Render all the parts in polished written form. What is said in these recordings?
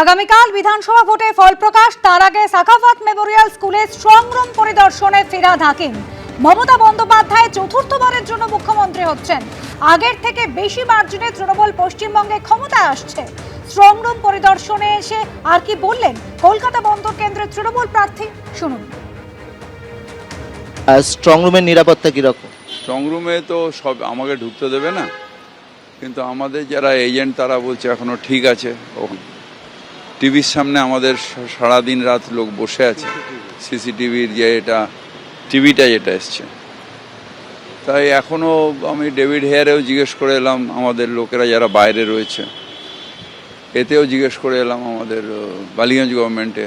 আগামীকাল বিধানসভা ভোটে ফল প্রকাশ, তার আগে সাখাওয়াত মেমোরিয়াল স্কুলে স্ট্রং রুম পরিদর্শনে ফিরহাদ হাকিম। মমতা বন্দ্যোপাধ্যায় চতুর্থবারের জন্য মুখ্যমন্ত্রী হচ্ছেন। আগের থেকে বেশি মার্জিনে তৃণমূল পশ্চিমবঙ্গে ক্ষমতায় আসছে। স্ট্রং রুম পরিদর্শনে এসে আর কি বললেন কলকাতা বন্দর কেন্দ্রের তৃণমূল প্রার্থী, শুনুন। স্ট্রং রুমের নিরাপত্তা কিরকম? স্ট্রং রুমে তো সব আমাকে ঢুকতে দেবে না, কিন্তু আমাদের যারা এজেন্ট তারা বলছে এখনো ঠিক আছে। টিভির সামনে আমাদের সারাদিন রাত লোক বসে আছে, সিসিটিভির যে টিভিটা যেটা এসছে, তাই এখনও আমি ডেভিড হেয়ারেও জিজ্ঞেস করে এলাম, আমাদের লোকেরা যারা বাইরে রয়েছে এতেও জিজ্ঞেস করে এলাম, আমাদের বালিগঞ্জ গভর্নমেন্টে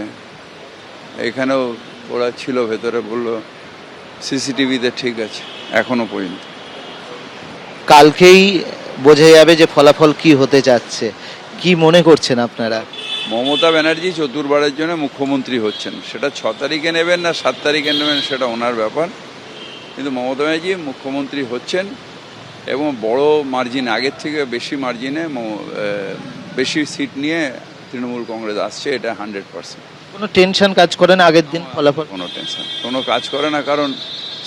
এখানেও ওরা ছিল ভেতরে, বললো সিসিটিভিতে ঠিক আছে এখনো পর্যন্ত। কালকেই বোঝা যাবে যে ফলাফল কি হতে যাচ্ছে, কি মনে করছেন আপনারা? মমতা ব্যানার্জি চতুর্থবারের জন্য মুখ্যমন্ত্রী হচ্ছেন, সেটা 6 তারিখে নেবেন না 7 তারিখে নেবেন সেটা ওনার ব্যাপার, কিন্তু মমতা ব্যানার্জি মুখ্যমন্ত্রী হচ্ছেন এবং বড় মার্জিন, আগের থেকে বেশি মার্জিনে বেশি সিট নিয়ে তৃণমূল কংগ্রেস আসছে, এটা 100%। কোনো টেনশন কাজ করে না আগের দিন ফলাফল? কোনো টেনশন কোনো কাজ করে না, কারণ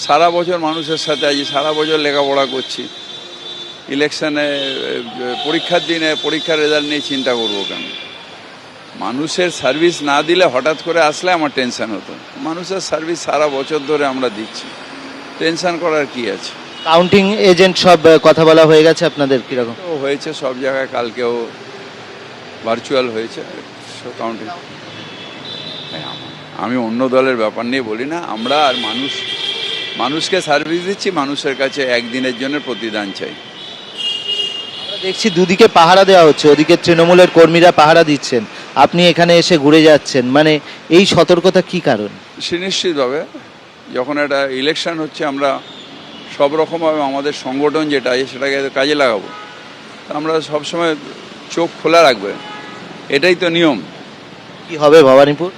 সারা বছর মানুষের সাথে আছি, সারা বছর লেখাপড়া করছি, ইলেকশনে পরীক্ষার দিনে পরীক্ষার রেজাল্ট নিয়ে চিন্তা করবো কেন? মানুষের সার্ভিস না দিলে হঠাৎ করে আসলে আমার টেনশন হতো। মানুষের সার্ভিস সারা বছর ধরে আমরা দিচ্ছি, টেনশন করার কি আছে? কাউন্টিং এজেন্ট সব কথা বলা হয়ে গেছে আপনাদের কিরকম? তো হয়েছে সব জায়গায়, কালকেও ভার্চুয়াল হয়েছে কাউন্টিং। আমি অন্য দলের ব্যাপার নিয়ে বলি না, আমরা আর মানুষকে সার্ভিস দিচ্ছি, মানুষের কাছে একদিনের জন্য প্রতিদান চাই। আমরা দেখছি দুদিকে পাহারা দেওয়া হচ্ছে, ওদিকে তৃণমূলের কর্মীরা পাহারা দিচ্ছেন, আপনি এখানে এসে ঘুরে যাচ্ছেন, মানে এই সতর্কতা কি কারণ? সুনিশ্চিতভাবে যখন একটা ইলেকশন হচ্ছে আমরা সব রকমভাবে আমাদের সংগঠন যেটা আছে সেটাকে কাজে লাগাবো, আমরা সবসময় চোখ খোলা রাখবে, এটাই তো নিয়ম। কি হবে ভবানীপুর?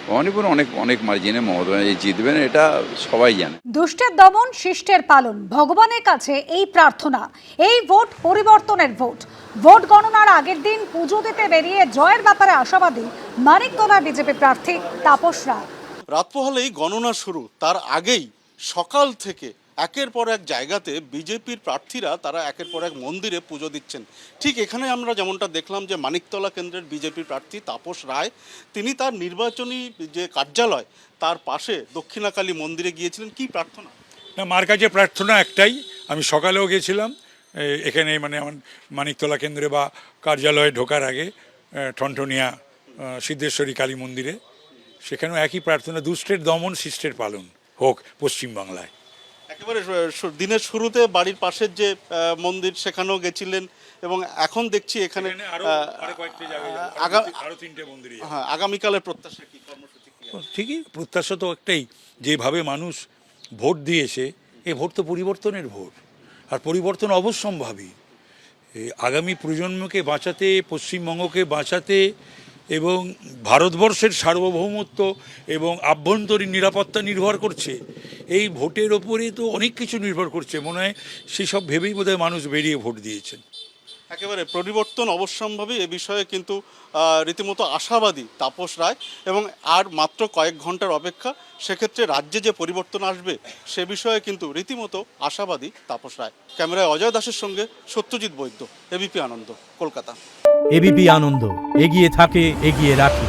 ভবানীপুর অনেক অনেক মার্জিনে মমতা ব্যানার্জি জিতবেন, এটা সবাই জানে। দুষ্টের দমন, শিষ্টের পালন, ভগবানের কাছে এই প্রার্থনা। এই ভোট পরিবর্তনের ভোট। ভোট গণনার আগের দিন পুজো দিতে বেরিয়ে জয়ের ব্যাপারে আশাবাদী মানিকতলা বিজেপি প্রার্থী তাপস রায়। রাত পোহালেই গণনা শুরু, তার আগেই সকাল থেকে একের পর এক জায়গাতে বিজেপির প্রার্থীরা তারা একের পর এক মন্দিরে পুজো দিচ্ছেন। ঠিক এখানে আমরা যেমনটা দেখলাম যে মানিকতলা কেন্দ্রের বিজেপির প্রার্থী তাপস রায়, তিনি তার নির্বাচনী যে কার্যালয় তার পাশে দক্ষিণাকালী মন্দিরে গিয়েছিলেন। কি প্রার্থনা? না, মার কাছে প্রার্থনা একটাই, আমি সকালেও গেছিলাম এখানে, মানে আমার মানিকতলা কেন্দ্রে বা কার্যালয়ে ঢোকার আগে ঠনঠনিয়া সিদ্ধেশ্বরী কালী মন্দিরে, সেখানেও একই প্রার্থনা, দুষ্টের দমন শিষ্টের পালন হোক পশ্চিমবাংলায়। একেবারে দিনের শুরুতে বাড়ির পাশের যে মন্দির সেখানেও গেছিলেন এবং এখন দেখছি এখানে আগামীকালের প্রত্যাশা কি, কর্মসূচি কি? ঠিকই, প্রত্যাশা তো একটাই, যেভাবে মানুষ ভোট দিয়েছে, এ ভোট তো পরিবর্তনের ভোট, আর পরিবর্তন অবশ্যম্ভাবী। আগামী প্রজন্মকে বাঁচাতে, পশ্চিমবঙ্গকে বাঁচাতে এবং ভারতবর্ষের সার্বভৌমত্ব এবং আভ্যন্তরীণ নিরাপত্তা নির্ভর করছে, এই ভোটের ওপরে তো অনেক কিছু নির্ভর করছে। মনে হয় সেসব ভেবেই বোধহয় মানুষ বেরিয়ে ভোট দিয়েছেন। একেবারে পরিবর্তন অবশ্যম্ভাবী, এ বিষয়ে কিন্তু রীতিমতো আশাবাদী তাপস রায়, এবং আর মাত্র কয়েক ঘন্টার অপেক্ষা, সেক্ষেত্রে রাজ্যে যে পরিবর্তন আসবে সে বিষয়ে কিন্তু রীতিমতো আশাবাদী তাপস রায়। ক্যামেরায় অজয় দাসের সঙ্গে সত্যজিৎ বৈদ্য, এবিপি আনন্দ, কলকাতা। এবিপি আনন্দ, এগিয়ে থাকে, এগিয়ে রাখে।